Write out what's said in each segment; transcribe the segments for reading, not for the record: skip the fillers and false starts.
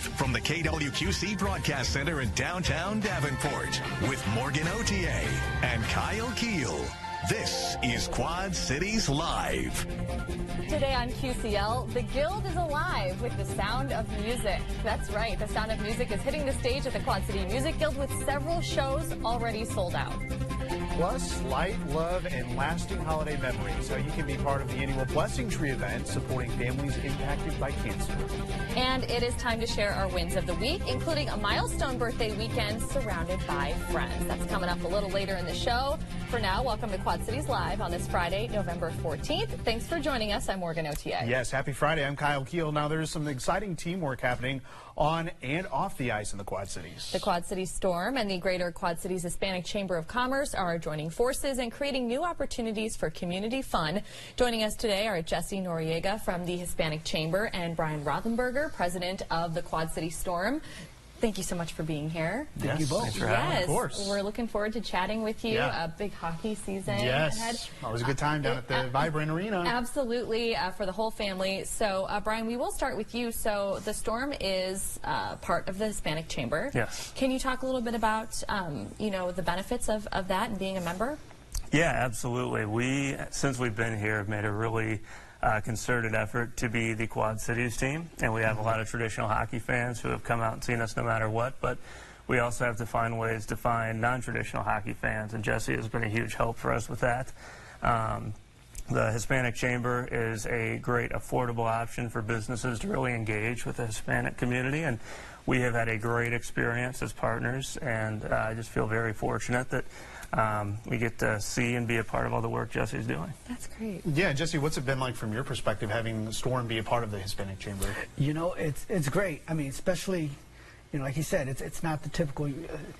from the KWQC Broadcast Center in downtown Davenport with Morgan Otier and Kyle Keel. This is Quad Cities Live. Today on QCL, the Guild is alive with the Sound of Music. That's right, the Sound of Music is hitting the stage at the Quad City Music Guild with several shows already sold out. Plus, light, love, and lasting holiday memories. So you can be part of the annual Blessing Tree event supporting families impacted by cancer. And it is time to share our wins of the week, including a milestone birthday weekend surrounded by friends. That's coming up a little later in the show. For now, welcome to Quad Cities Live on this Friday, November 14th. Thanks for joining us. I'm Morgan Otier. Yes, happy Friday. I'm Kyle Keel. Now, there's some exciting teamwork happening on and off the ice in the Quad Cities. The Quad Cities Storm and the Greater Quad Cities Hispanic Chamber of Commerce are joining forces and creating new opportunities for community fun. Joining us today are Jesse Noriega from the Hispanic Chamber and Brian Rothenberger, president of the Quad Cities Storm. Thank you so much for being here. Thank you both. Thanks for having me. Of course. We're looking forward to chatting with you. Yeah. A big hockey season Yes. ahead. Always a good time down at the Vibrant Arena. Absolutely, for the whole family. So, Brian, we will start with you. So, the Storm is part of the Hispanic Chamber. Yes. Can you talk a little bit about, you know, the benefits of that and being a member? Yeah, absolutely. Since we've been here, have made a really concerted effort to be the Quad Cities team, and we have a lot of traditional hockey fans who have come out and seen us no matter what, but we also have to find ways to find non-traditional hockey fans, and Jesse has been a huge help for us with that. The Hispanic Chamber is a great affordable option for businesses to really engage with the Hispanic community, and we have had a great experience as partners, and I just feel very fortunate that we get to see and be a part of all the work Jesse's doing. That's great. Yeah, Jesse, what's it been like from your perspective having Storm be a part of the Hispanic Chamber? You know, it's great. I mean, especially, you know, like you said, it's not the typical. A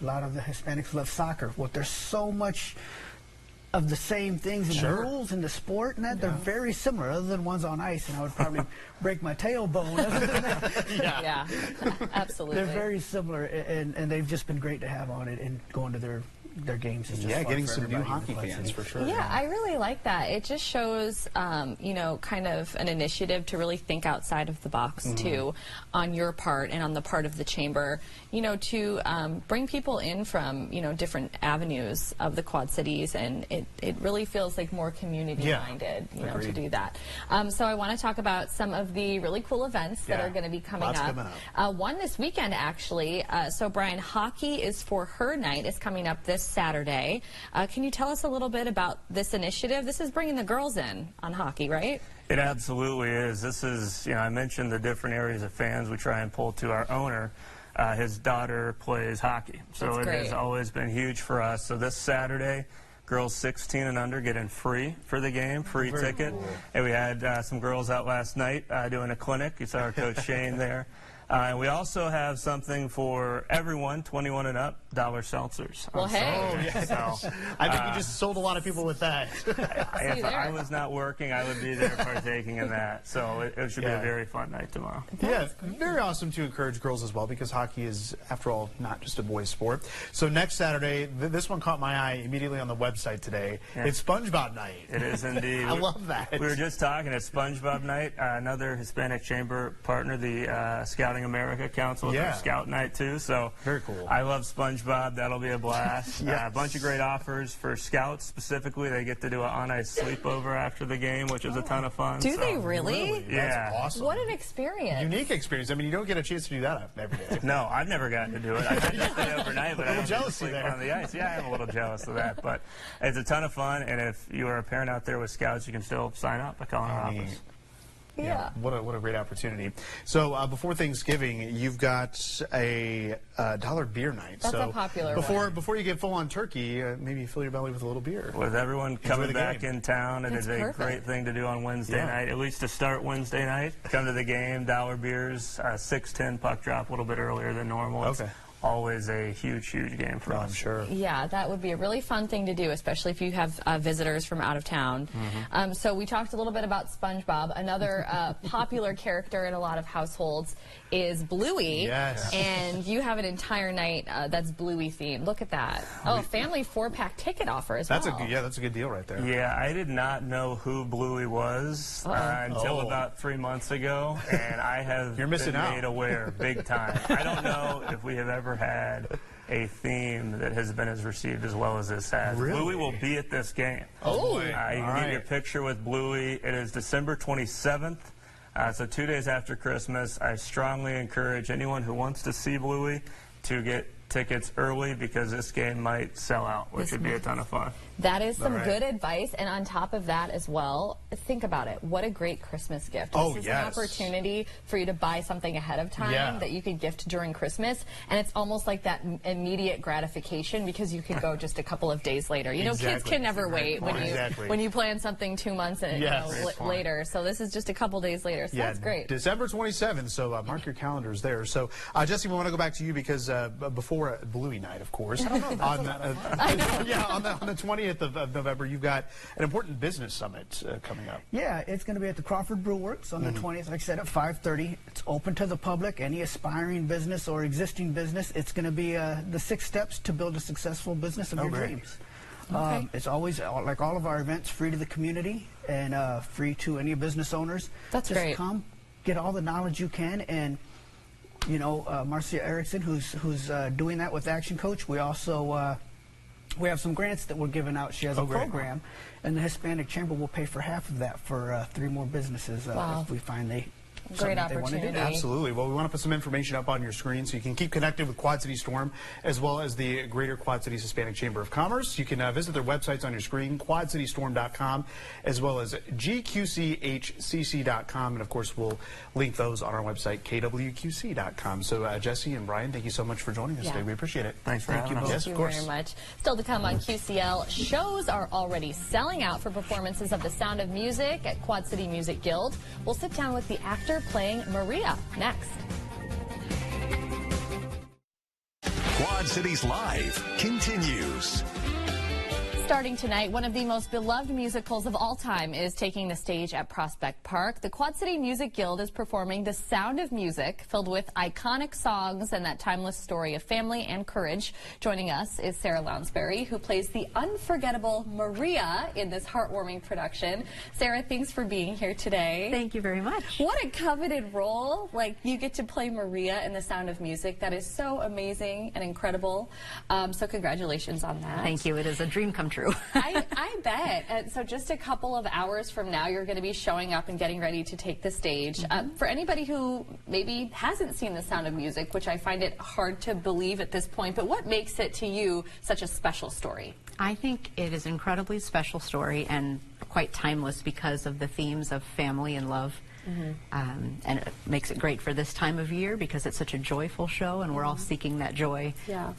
lot of the Hispanics love soccer. Well, there's so much of the same things in the rules in the sport, and that they're very similar, other than one's on ice, and I would probably break my tailbone. Other than that. Yeah, absolutely. They're very similar, and they've just been great to have on it and going to their games. Is just fun getting for some new everybody in the hockey Quad fans City. for sure. Yeah, I really like that. It just shows, you know, kind of an initiative to really think outside of the box, too, on your part and on the part of the chamber, you know, to bring people in from, you know, different avenues of the Quad Cities, and it really feels like more community-minded, you know, to do that. So I want to talk about some of the really cool events that are going to be coming up. One this weekend, actually. So, Brian, Hockey is for Her Night is coming up this Saturday. Can you tell us a little bit about this initiative? This is bringing the girls in on hockey, right? It absolutely is. This is, you know, I mentioned the different areas of fans we try and pull to our owner. His daughter plays hockey, so it has always been huge for us. So this Saturday, girls 16 and under get in free for the game, free ticket. Cool. And we had some girls out last night doing a clinic. You saw our coach Shane there. And we also have something for everyone, 21 and up, dollar seltzers. Well, hey. So, I think you just sold a lot of people with that. If I was not working, I would be there partaking in that. So it should be a very fun night tomorrow. Yeah, very awesome to encourage girls as well, because hockey is, after all, not just a boys' sport. So next Saturday, this one caught my eye immediately on the website today. Yeah. It's SpongeBob night. It is indeed. I love that. We were just talking at SpongeBob night, another Hispanic Chamber partner, the Scouting America Council, their Scout night too. So very cool. I love SpongeBob. That'll be a blast. A bunch of great offers for Scouts specifically. They get to do an on-ice sleepover after the game, which is a ton of fun. Do they really? Yeah. That's awesome. What an experience. Unique experience. I mean, you don't get a chance to do that every day. No, I've never gotten to do it. I did stay overnight, but I don't jealousy sleep there. on the ice. Yeah, I'm a little jealous of that, but it's a ton of fun. And if you are a parent out there with Scouts, you can still sign up by calling our office. Yeah, what a great opportunity. So before Thanksgiving, you've got a dollar beer night. That's so a popular one. Before you get full on turkey, maybe you fill your belly with a little beer. With everyone coming back in town, it is a great thing to do on Wednesday night, at least to start Wednesday night. Come to the game, dollar beers, 6:10 puck drop, a little bit earlier than normal. It's always a huge game for us. I'm sure. Yeah, that would be a really fun thing to do, especially if you have visitors from out of town. So we talked a little bit about SpongeBob. Another popular character in a lot of households is Bluey. Yes. And you have an entire night that's Bluey themed. Look at that. Oh, family 4-pack ticket offer as well. That's a good deal right there. Yeah, I did not know who Bluey was until about 3 months ago, and I have You're missing been out. made aware big time. I don't know if we have ever had a theme that has been as received as well as this has. Really? Bluey will be at this game. Oh, you can get your picture with Bluey. It is December 27th. So 2 days after Christmas. I strongly encourage anyone who wants to see Bluey to get tickets early because this game might sell out, which would be a ton of fun. That is some All right. good advice, and on top of that as well, think about it. What a great Christmas gift. Oh, this is yes. an opportunity for you to buy something ahead of time that you could gift during Christmas, and it's almost like that immediate gratification because you could go just a couple of days later. You know, kids Exactly. can never wait when Exactly. when you plan something 2 months and Yes. later. So this is just a couple days later. So that's great. December 27th, so mark your calendars there. So, Jesse, we want to go back to you because before Bluey night, of course, on the 20th of November, you've got an important business summit coming up. Yeah, it's going to be at the Crawford Brew Works on the 20th, like I said, at 5:30. It's open to the public, any aspiring business or existing business. It's going to be the 6 steps to build a successful business of your great. dreams. Okay. It's always, like all of our events, free to the community and free to any business owners. That's Just great. come, get all the knowledge you can, and you know, Marcia Erickson, who's doing that with Action Coach. We also we have some grants that we're giving out. She has a great. program, and the Hispanic Chamber will pay for half of that for 3 more businesses Wow. if we find Great something that they want to do. opportunity. Absolutely. Well, we want to put some information up on your screen so you can keep connected with Quad City Storm as well as the Greater Quad Cities Hispanic Chamber of Commerce. You can visit their websites on your screen, quadcitystorm.com, as well as gqchcc.com. And, of course, we'll link those on our website, kwqc.com. So, Jesse and Brian, thank you so much for joining us Yeah. today. We appreciate it. Thanks for having us. Yes, Thank of you course. very much. Still to come on QCL, shows are already selling out for performances of The Sound of Music at Quad City Music Guild. We'll sit down with the actor playing Maria next. Quad Cities Live continues. Starting tonight, one of the most beloved musicals of all time is taking the stage at Prospect Park. The Quad City Music Guild is performing The Sound of Music, filled with iconic songs and that timeless story of family and courage. Joining us is Sarah Lounsbury, who plays the unforgettable Maria in this heartwarming production. Sarah, thanks for being here today. Thank you very much. What a coveted role. Like, you get to play Maria in The Sound of Music. That is so amazing and incredible. So congratulations on that. Thank you. It is a dream come true. I bet. So just a couple of hours from now, you're going to be showing up and getting ready to take the stage. For anybody who maybe hasn't seen The Sound of Music, which I find it hard to believe at this point, but what makes it to you such a special story? I think it is an incredibly special story and quite timeless because of the themes of family and love. And it makes it great for this time of year because it's such a joyful show and we're all seeking that joy. Yeah.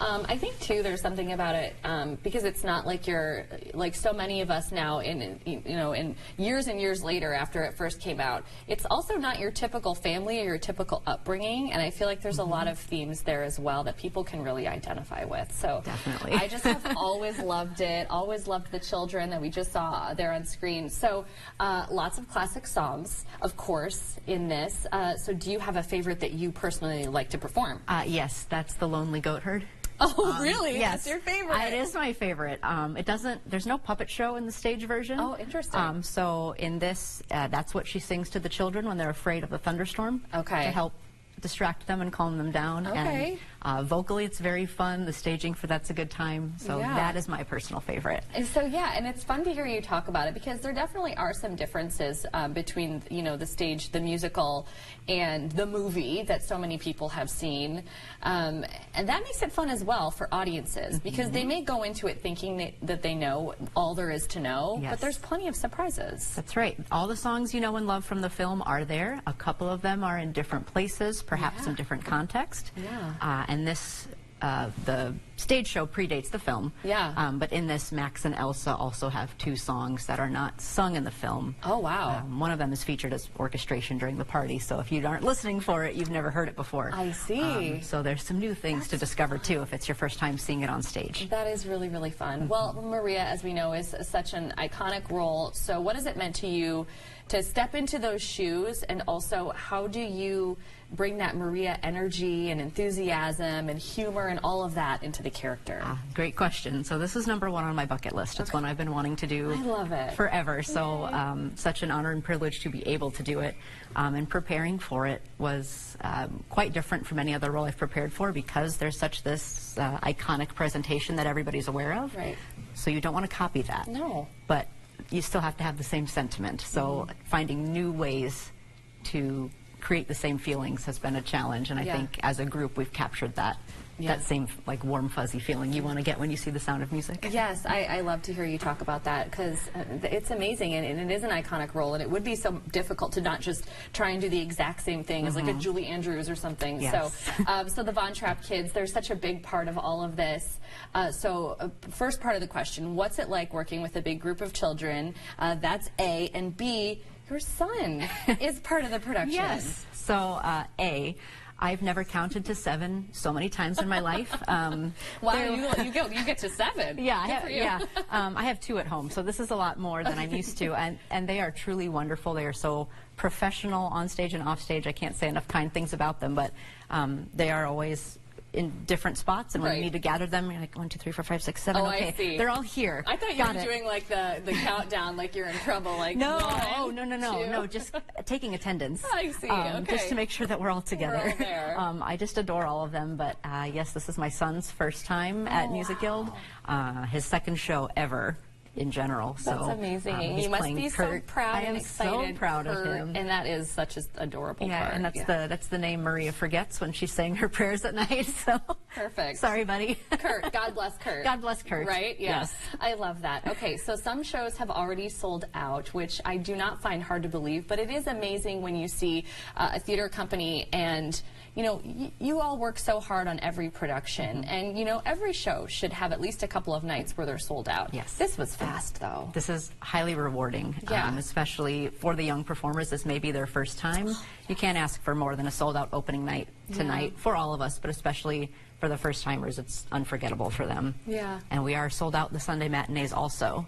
I think too there's something about it because it's not like you're like so many of us now in years and years later after it first came out. It's also not your typical family or your typical upbringing, and I feel like there's a lot of themes there as well that people can really identify with. So Definitely. I just have always loved it. Always loved the children that we just saw there on screen. So lots of classic songs, of course, in this. So do you have a favorite that you personally like to perform? Yes, that's The Lonely Goat Herd. Oh, really? Yes, That's your favorite? It is my favorite. There's no puppet show in the stage version. Oh, interesting. So in this, that's what she sings to the children when they're afraid of the thunderstorm. Okay. To help distract them and calm them down. Okay. And vocally, it's very fun. The staging for that's a good time. So Yeah. that is my personal favorite. And so, yeah, and it's fun to hear you talk about it because there definitely are some differences between, the stage, the musical, and the movie that so many people have seen. And that makes it fun as well for audiences because they may go into it thinking that they know all there is to know, but Yes. there's plenty of surprises. That's right. All the songs you know and love from the film are there. A couple of them are in different places, perhaps in different context. Yeah. And this, the stage show predates the film. Yeah. But in this, Max and Elsa also have 2 songs that are not sung in the film. Oh, wow. One of them is featured as orchestration during the party, so if you aren't listening for it, you've never heard it before. I see. So there's some new things to discover, too, if it's your first time seeing it on stage. That is really, really fun. Well, Maria, as we know, is such an iconic role. So what has it meant to you to step into those shoes, and also how do you bring that Maria energy and enthusiasm and humor and all of that into the character? Great question. So this is #1 on my bucket list. It's one I've been wanting to do I love it. forever. So such an honor and privilege to be able to do it. And preparing for it was quite different from any other role I've prepared for, because there's such this iconic presentation that everybody's aware of. Right. So you don't want to copy that. No. But you still have to have the same sentiment. So finding new ways to create the same feelings has been a challenge, and I think as a group we've captured that. That same like warm fuzzy feeling you want to get when you see The Sound of Music. Yes, I love to hear you talk about that, because it's amazing, and it is an iconic role, and it would be so difficult to not just try and do the exact same thing as like a Julie Andrews or something. Yes. So the Von Trapp kids, they're such a big part of all of this. First part of the question, what's it like working with a big group of children? That's A, and B, your son is part of the production. Yes. So A, I've never counted to 7 so many times in my life. Wow, you get to 7. Yeah, I have 2 at home, so this is a lot more than I'm used to, and they are truly wonderful. They are so professional on stage and off stage. I can't say enough kind things about them, but they are always in different spots, and when you need to gather them, you're like 1, 2, 3, 4, 5, 6, 7. Oh, okay, I see. They're all here. I thought you were doing like the countdown, like you're in trouble. Like no, 1, no, just taking attendance. I see. Okay. Just to make sure that we're all together. We're all there. I just adore all of them, but yes, this is my son's first time at Music Guild, his second show ever. In general, that's amazing. You must be so proud and excited. I am so proud of him, and that is such an adorable part. And that's the name Maria forgets when she's saying her prayers at night. So perfect. Sorry, buddy. Kurt, God bless Kurt. God bless Kurt. Right? Yeah. Yes. I love that. Okay, so some shows have already sold out, which I do not find hard to believe, but it is amazing when you see a theater company and. You know, you all work so hard on every production, and, you know, every show should have at least a couple of nights where they're sold out. Yes. This was fast, though. This is highly rewarding, especially for the young performers. This may be their first time. You can't ask for more than a sold-out opening night tonight for all of us, but especially for the first-timers, it's unforgettable for them. Yeah. And we are sold out the Sunday matinees also.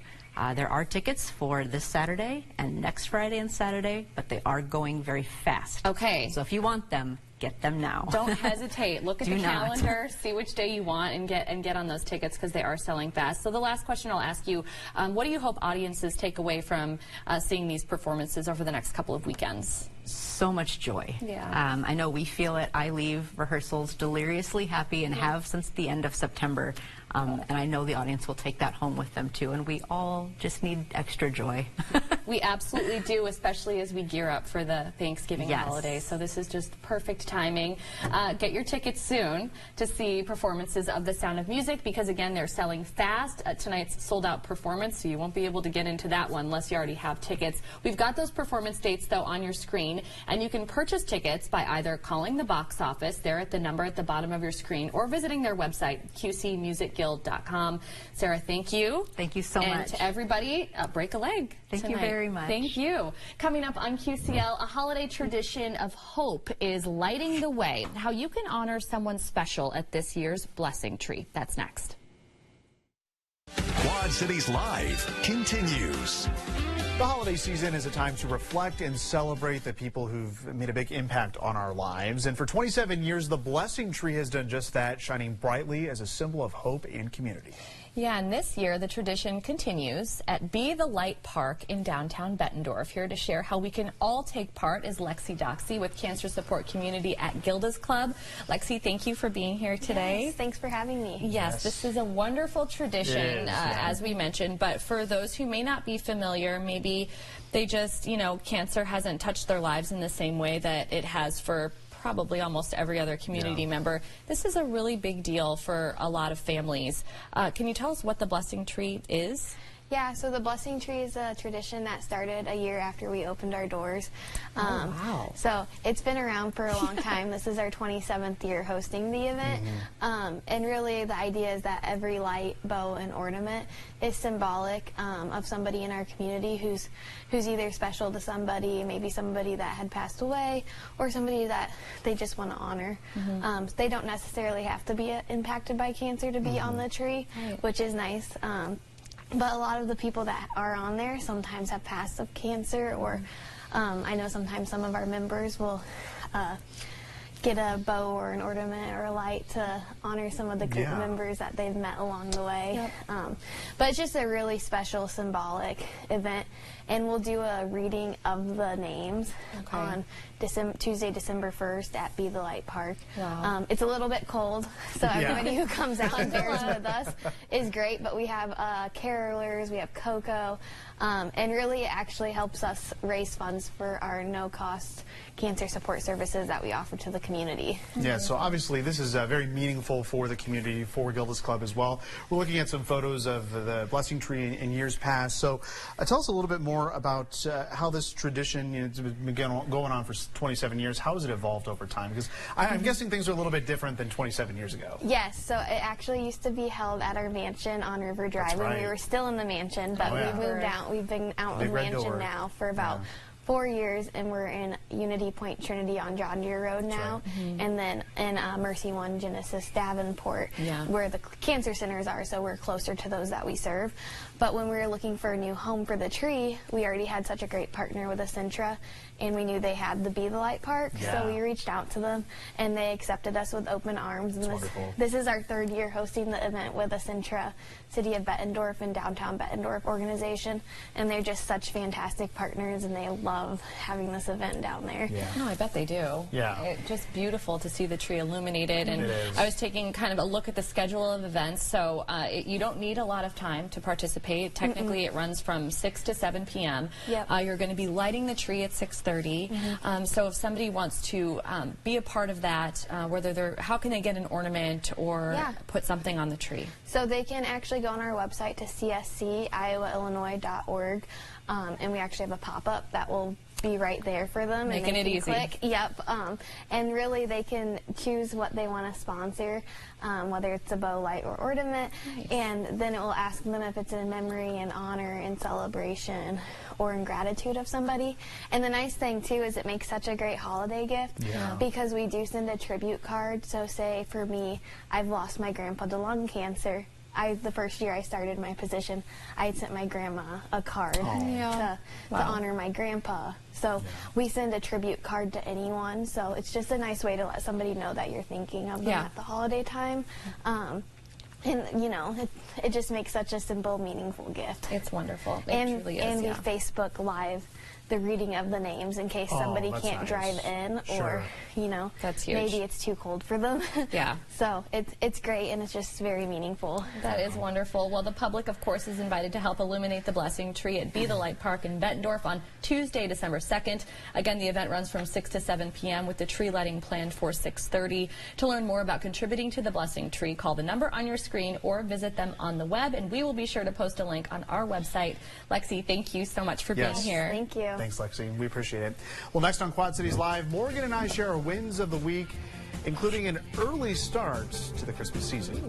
There are tickets for this Saturday and next Friday and Saturday, but they are going very fast. Okay. So if you want them, get them now. Don't hesitate. Look at the calendar, see which day you want, and get on those tickets, because they are selling fast. So the last question I'll ask you, what do you hope audiences take away from seeing these performances over the next couple of weekends? So much joy. Yeah. I know we feel it. I leave rehearsals deliriously happy and have since the end of September. And I know the audience will take that home with them too, and we all just need extra joy. We absolutely do, especially as we gear up for the Thanksgiving holiday. So this is just perfect timing. Get your tickets soon to see performances of The Sound of Music, because again, they're selling fast. Tonight's sold out performance, so you won't be able to get into that one unless you already have tickets. We've got those performance dates though on your screen, and you can purchase tickets by either calling the box office there at the number at the bottom of your screen, or visiting their website, qcmusicguild.com. Sarah, thank you. Thank you so much. And to everybody, break a leg Thank you very much. Thank you. Coming up on QCL, a holiday tradition of hope is lighting the way. How you can honor someone special at this year's Blessing Tree. That's next. Quad Cities Live continues. The holiday season is a time to reflect and celebrate the people who've made a big impact on our lives. And for 27 years, the Blessing Tree has done just that, shining brightly as a symbol of hope and community. Yeah, and this year the tradition continues at Be the Light Park in downtown Bettendorf. Here to share how we can all take part is Lexi Doxey with Cancer Support Community at Gilda's Club. Lexi, thank you for being here today. Yes, thanks for having me. Yes, this is a wonderful tradition, as we mentioned, but for those who may not be familiar, maybe they just, you know, cancer hasn't touched their lives in the same way that it has for probably almost every other community member. This is a really big deal for a lot of families. Can you tell us what the Blessing Tree is? Yeah, so the blessing tree is a tradition that started a year after we opened our doors. Wow. So it's been around for a long time. This is our 27th year hosting the event. And really the idea is that every light, bow, and ornament is symbolic of somebody in our community who's either special to somebody, maybe somebody that had passed away, or somebody that they just want to honor. They don't necessarily have to be impacted by cancer to be on the tree, which is nice. But a lot of the people that are on there sometimes have passed of cancer, or I know sometimes some of our members will get a bow or an ornament or a light to honor some of the group members that they've met along the way. But it's just a really special symbolic event, and we'll do a reading of the names on Tuesday, December 1st at Be the Light Park. It's a little bit cold, so everybody who comes out and bears with us is great, but we have carolers, we have cocoa, and really it actually helps us raise funds for our no-cost cancer support services that we offer to the community. Yeah, so obviously this is very meaningful for the community, for Gilda's Club as well. We're looking at some photos of the blessing tree in years past. So tell us a little bit more about how this tradition, it's been going on for 27 years. How has it evolved over time? Because I'm guessing things are a little bit different than 27 years ago. Yes, so it actually used to be held at our mansion on River Drive when we were still in the mansion, but we moved out. We've been out in the mansion now for about 4 years, and we're in Unity Point Trinity on John Deere Road now, and then in Mercy One Genesis Davenport, where the cancer centers are, so we're closer to those that we serve. But when we were looking for a new home for the tree, we already had such a great partner with Essentra, and we knew they had the Be the Light Park, so we reached out to them, and they accepted us with open arms. And this is our 3rd year hosting the event with Essentra, City of Bettendorf, and Downtown Bettendorf organization, and they're just such fantastic partners, and they love having this event down there. No, I bet they do. It's just beautiful to see the tree illuminated, and I was taking kind of a look at the schedule of events, so you don't need a lot of time to participate. Technically, it runs from 6 to 7 p.m. You're going to be lighting the tree at 6:30. So if somebody wants to be a part of that, how can they get an ornament or put something on the tree? So they can actually go on our website to csciowaillinois.org, and we actually have a pop-up that will be right there for them. Making it easy. Click. And really they can choose what they want to sponsor, whether it's a bow, light, or ornament, and then it will ask them if it's in memory and honor and celebration or in gratitude of somebody. And the nice thing too is it makes such a great holiday gift because we do send a tribute card. So say for me, I've lost my grandpa to lung cancer. The first year I started my position, I had sent my grandma a card to honor my grandpa. So we send a tribute card to anyone. So it's just a nice way to let somebody know that you're thinking of them at the holiday time. And, you know, it just makes such a simple, meaningful gift. It's wonderful. It truly is, and we Facebook Live the reading of the names in case somebody can't drive in or, you know, maybe it's too cold for them. So it's great, and it's just very meaningful. That is wonderful. Well, the public, of course, is invited to help illuminate the blessing tree at Be the Light Park in Bettendorf on Tuesday, December 2nd. Again, the event runs from 6 to 7 p.m. with the tree lighting planned for 6:30. To learn more about contributing to the blessing tree, call the number on your screen or visit them on the web, and we will be sure to post a link on our website. Lexi, thank you so much for being here. Thank you. Thanks, Lexi. We appreciate it. Well, next on Quad Cities Live, Morgan and I share our wins of the week, including an early start to the Christmas season.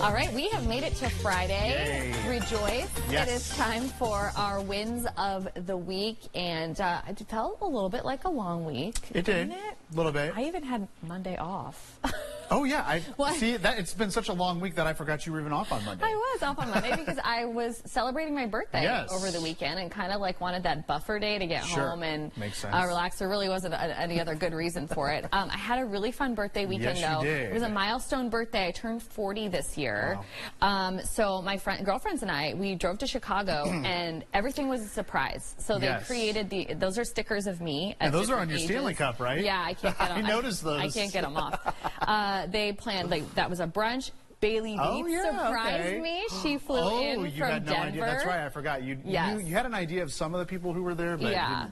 All right, we have made it to Friday. Yay. Rejoice. Yes. It is time for our wins of the week, and it felt a little bit like a long week. It did. Didn't it? A little bit. I even had Monday off. Oh, yeah. See, it's been such a long week that I forgot you were even off on Monday. I was off on Monday because I was celebrating my birthday over the weekend and kind of like wanted that buffer day to get home and relax. There really wasn't any other good reason for it. I had a really fun birthday weekend, though. You did. It was a milestone birthday. I turned 40 this year. Wow. So my girlfriends and I, we drove to Chicago and everything was a surprise. So they created those are stickers of me. And those are on your Stanley Cup, right? Yeah, I can't get them. I noticed those. I can't get them off. They planned, that was a brunch. Bailey Beats Oh, yeah, surprised okay. me. She flew in you from had no Denver. idea. That's right. I forgot. Yes. You had an idea of some of the people who were there, but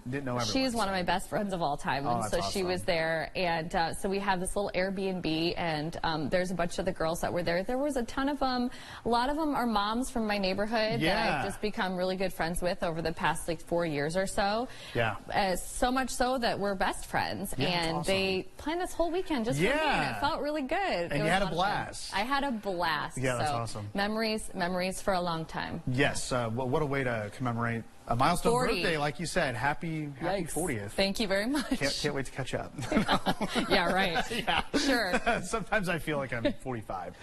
didn't know everyone. She's one of my best friends of all time, and that's so she awesome. was there. And so we have this little Airbnb, and there's a bunch of the girls that were there. There was a ton of them. A lot of them are moms from my neighborhood that I've just become really good friends with over the past like 4 years or so. Yeah. So much so that we're best friends, Yeah, and that's awesome. they planned this whole weekend just for me, and it felt really good. And you had a blast. I had a blast. Yeah, that's so awesome. Memories for a long time. Yes. What a way to commemorate a milestone 40. birthday, like you said. Happy Yikes. 40th. Thank you very much. Can't wait to catch up. Yeah, right. Yeah. Sure. Sometimes I feel like I'm 45.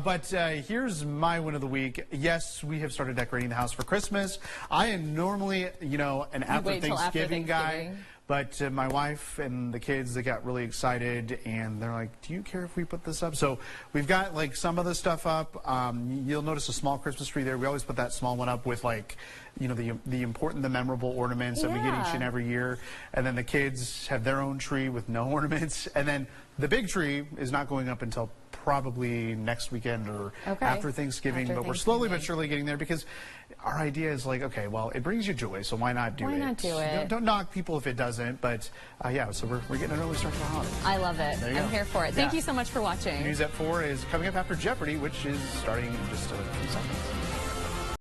But here's my win of the week. Yes, we have started decorating the house for Christmas. I am normally, an after wait till after Thanksgiving guy. Thanksgiving. But my wife and the kids, they got really excited, and they're like, do you care if we put this up? So we've got, like, some of the stuff up. You'll notice a small Christmas tree there. We always put that small one up with, like, the important, the memorable ornaments that we get each and every year. And then the kids have their own tree with no ornaments. And then the big tree is not going up until probably next weekend or after Thanksgiving. But we're slowly but surely getting there, because our idea is like, okay, well, it brings you joy, so why not do it? Why not do it? Don't knock people if it doesn't, but yeah, so we're getting an early start to the holiday. I love it. There you I'm go. here for it. Thank you so much for watching. News at 4 is coming up after Jeopardy, which is starting in just a few seconds.